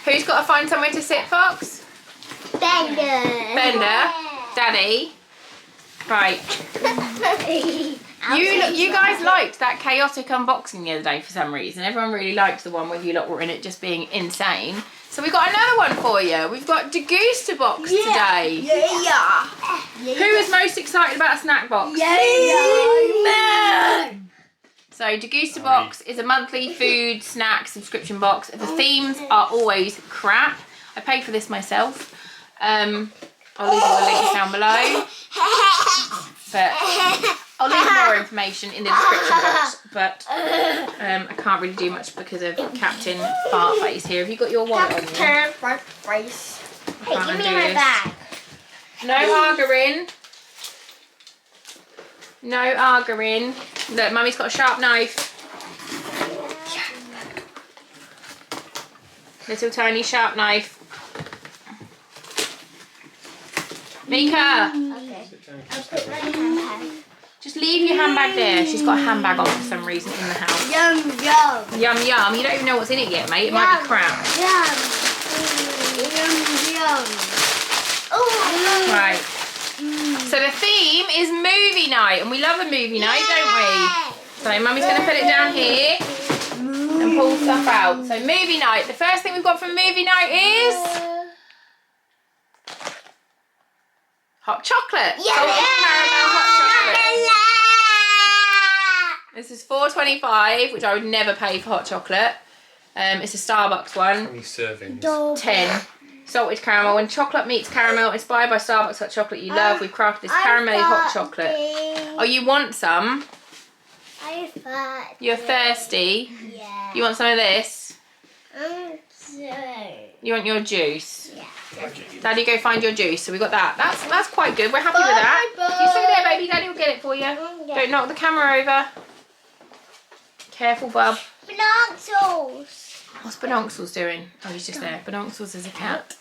Who's got to find somewhere to sit, Fox? Bender. Daddy. Right. You guys liked that chaotic unboxing the other day for some reason. Everyone really liked the one where you lot were in it just being insane. So we've got another one for you. We've got Degustabox today. Yeah. Who is most excited about a snack box? So Degustabox is a monthly food snack subscription box. The themes are always crap. I paid for this myself. I'll leave all the links down below. But I'll leave more information in the description box. But I can't really do much because of Captain Fartface here. Have you got your wallet on you? Captain Fartface. Hey, give me my bag. No arguing. No arguing. Look, Mummy's got a sharp knife. Little tiny sharp knife. Mika! Okay. I'll put my handbag. Just leave your handbag there. She's got a handbag on for some reason in the house. Yum, yum. Yum, yum. You don't even know what's in it yet, mate. It might be crap. Yum. Yum, yum. Oh. Right. So the theme is movie night, and we love a movie night, don't we? So Mummy's going to put it down here and pull stuff out. So movie night. The first thing we've got for movie night is hot chocolate. Salted caramel hot chocolate. This is $4.25, which I would never pay for hot chocolate. It's a Starbucks one. How many servings? 10. Salted caramel. When chocolate meets caramel, inspired by Starbucks hot chocolate you love, we've crafted this caramelly hot chocolate. Oh, you want some? I'm thirsty. You're thirsty? Yeah. You want some of this? I'm thirsty. You want your juice? Yeah. Daddy, go find your juice. So we got that. That's quite good. We're happy with that. You stay there, baby. Daddy will get it for you. Don't knock the camera over. Careful, bub. Binoxels. What's Binoxels doing? Oh, he's just there. Binoxels is a cat.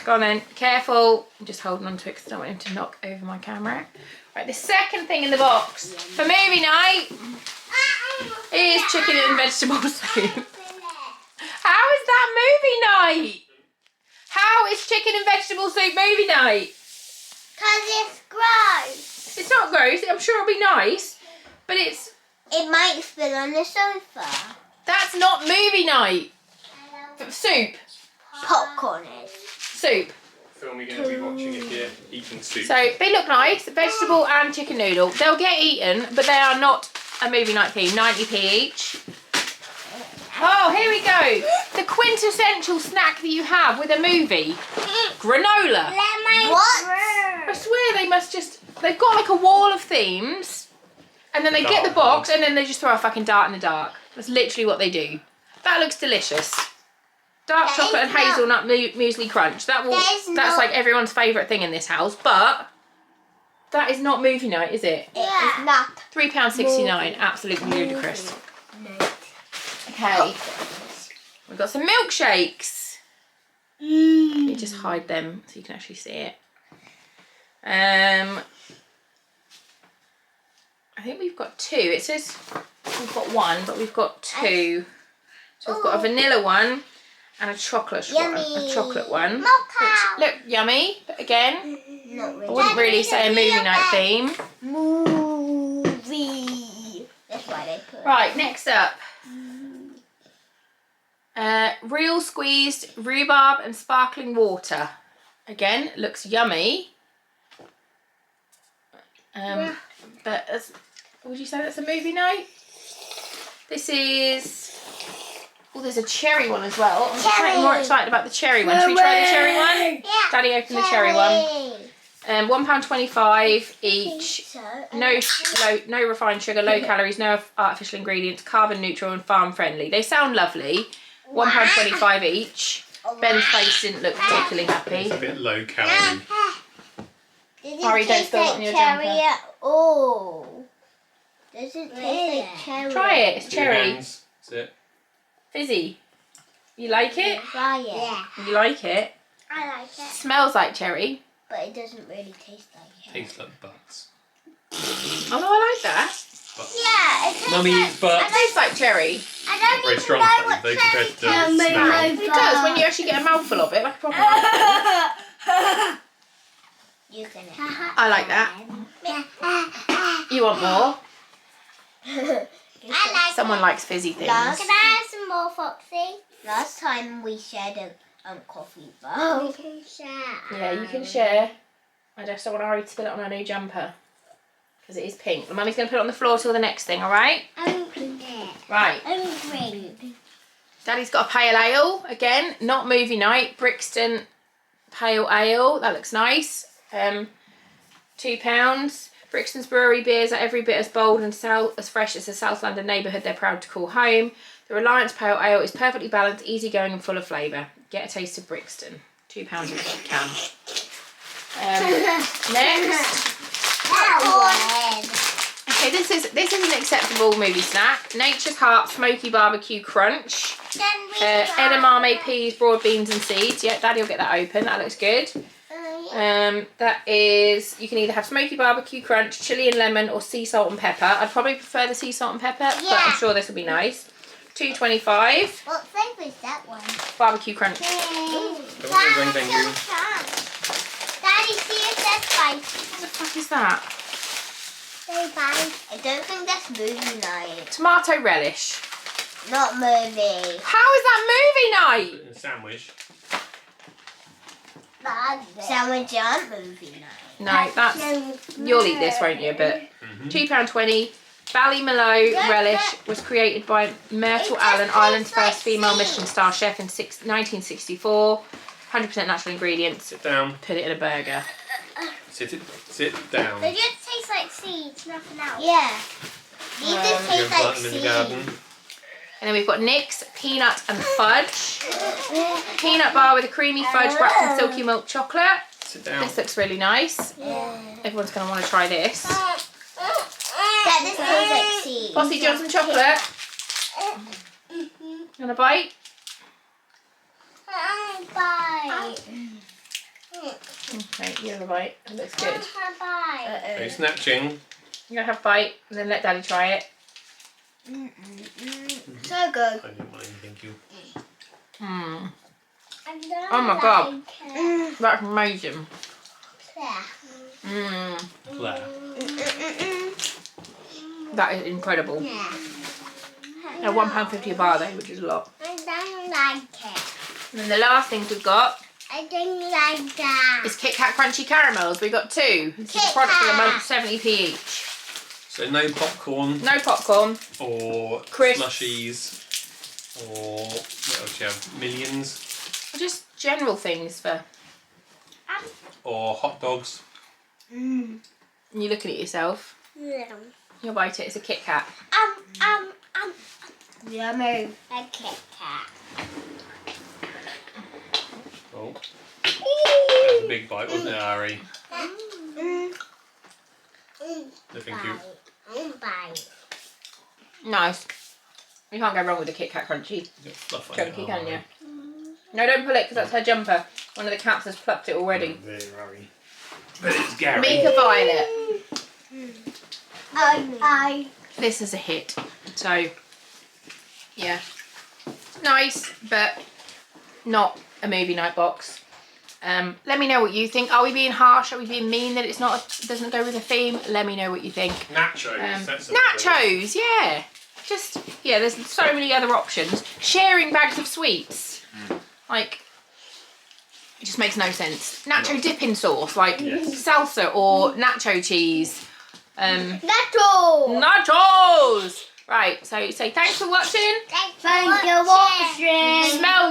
Go on then. Careful. I'm just holding on to it because I don't want him to knock over my camera. Right, the second thing in the box for movie night is chicken and vegetable soup. How is that movie night? How is chicken and vegetable soup movie night? Because it's gross. It's not gross. I'm sure it'll be nice, but it's... It might spill on the sofa. That's not movie night. Soup. Popcorn is. Soup. Film you're going to be watching if you're eating soup. So they look nice. Vegetable and chicken noodle. They'll get eaten, but they are not a movie night theme. 90p each. Oh, here we go. The quintessential snack that you have with a movie. Granola. What? I swear they must just... They've got like a wall of themes. And then they get the box and then they just throw a fucking dart in the dark. That's literally what they do. That looks delicious. Dark chocolate and hazelnut muesli crunch. That's like everyone's favourite thing in this house. But that is not movie night, is it? It's not. £3.69. Absolutely ludicrous. Okay. We've got some milkshakes. Let me just hide them so you can actually see it. I think we've got two. It says we've got one, but we've got two. So we've got a vanilla one and a chocolate one. A chocolate one. Which look yummy, but again, Not really. I wouldn't really say a movie night theme. Movie. That's why they put. Right, next up. Real squeezed rhubarb and sparkling water. Again, looks yummy. But would you say that's a movie night? This is... Oh, there's a cherry one as well. I'm slightly more excited about the cherry one. Should we try the cherry one? Yeah. Daddy, open the cherry one. £1.25 each. No refined sugar, low calories, no artificial ingredients, carbon neutral and farm friendly. They sound lovely. £1.25 each. Ben's face didn't look particularly happy. It's a bit low calorie. Sorry, don't spill it on your jumper. At all. Does it taste like cherry? Try it. It's cherry. That's it. Fizzy. You like it? Try it. Yeah. You like it? I like it. Smells like cherry. But it doesn't really taste like it. Tastes like butts. Oh no, I like that. Butts. Yeah, it tastes Mummy like... eats butts. It tastes like cherry. I I don't Very even strong know flavour what though compared to taste the smell. It does when you actually get a mouthful of it, like a proper mouthful. You can I like that. You want more? I like Someone likes fizzy things. Can I have some more, Foxy? Last time we shared a coffee bar. We can share. Yeah, you can share. I just don't want Ari to spill it on her new jumper. Because it is pink. The mummy's going to put it on the floor till the next thing, alright? I'm pink. Right. I'm green. Daddy's got a pale ale. Again, not movie night. Brixton Pale Ale. That looks nice. £2. Brixton's brewery beers are every bit as bold and as fresh as the South London neighbourhood they're proud to call home. The Reliance Pale Ale is perfectly balanced, easygoing and full of flavour. Get a taste of Brixton. £2 if you can. Next. Okay, this is an acceptable movie snack. Nature's Heart Smoky Barbecue Crunch. Edamame peas, broad beans and seeds. Yeah, Daddy will get that open. That looks good. That is, you can either have smoky barbecue crunch, chili and lemon, or sea salt and pepper. I'd probably prefer the sea salt and pepper, but I'm sure this will be nice. $2.25. What flavour is that one? Barbecue crunch. Thank you. Daddy, see if that's spicy. What the fuck is that? Say bye. I don't think that's movie night. Tomato relish. Not movie. How is that movie night? A sandwich. Sandwich aren't movie night. No, that's, you'll eat this, won't you? But £2.20. Ballymaloe relish was created by Myrtle Allen, Ireland's first female Michelin star chef in 1964. 100% natural ingredients. Sit down. Put it in a burger. Sit down. They just taste like seeds, nothing else. Yeah. These just taste like in the garden. seeds. And then we've got Nick's Peanut and Fudge. Peanut bar with a creamy fudge wrapped in silky milk chocolate. Sit down. This looks really nice. Everyone's going to want to try this. That just tastes like seeds. Bossy, do you want some chocolate? You want a bite? Bye. Okay, you have a bite. It looks good. Bye. No snatching. You're going to have a bite and then let Daddy try it. So good. I didn't mind, thank you. Oh my god. That's amazing. Claire. That is incredible. Now £1.50 a bar though, which is a lot. I don't like it. And then the last things we've got I don't like that. is Kit Kat Crunchy Caramels. We've got two. This is a product for the month, 70p each. So no popcorn No popcorn. or Crisps. slushies or what else do you have? Millions Just general things for... or hot dogs. You're looking at yourself. You'll bite it. It's a Kit Kat. Yummy. A Kit Kat. Oh, that was a big bite, wasn't it, Ari? No, thank you. Bye. Nice. You can't go wrong with a Kit Kat Crunchy. Got fluff on Chunky, it, can you? Ari. No, don't pull it because that's her jumper. One of the cats has plucked it already. There, Ari. But it's Gary. Mika Violet. This is a hit. So, yeah. Nice, but not a movie night box. Let me know what you think. Are we being harsh? Are we being mean that it's not doesn't go with the theme? Let me know what you think. Nachos. That's Nachos, yeah. Just, yeah, there's so many other options. Sharing bags of sweets. Like, it just makes no sense. Nacho dipping sauce, like salsa or nacho cheese. Nachos! Right, so say thanks for watching. Thanks for watching. Smell